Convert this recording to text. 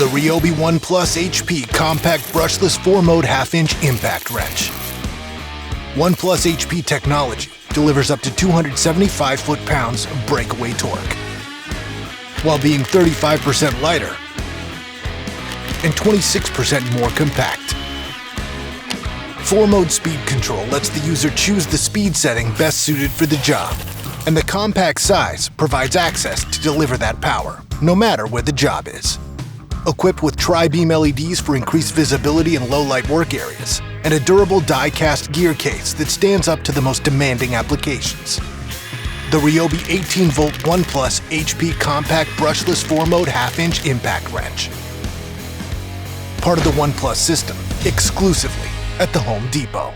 RYOBI ONE HP Compact Brushless 4-mode half-inch impact wrench. ONE HP technology delivers up to 275 foot-pounds of breakaway torque, while being 35% lighter and 26% more compact. 4-mode speed control lets the user choose the speed setting best suited for the job, and the compact size provides access to deliver that power, no matter where the job is. Equipped with tri-beam LEDs for increased visibility in low-light work areas, and a durable die-cast gear case that stands up to the most demanding applications. The RYOBI 18V ONE HP Compact Brushless 4-mode half-inch impact wrench. Part of the ONE system, exclusively at the Home Depot.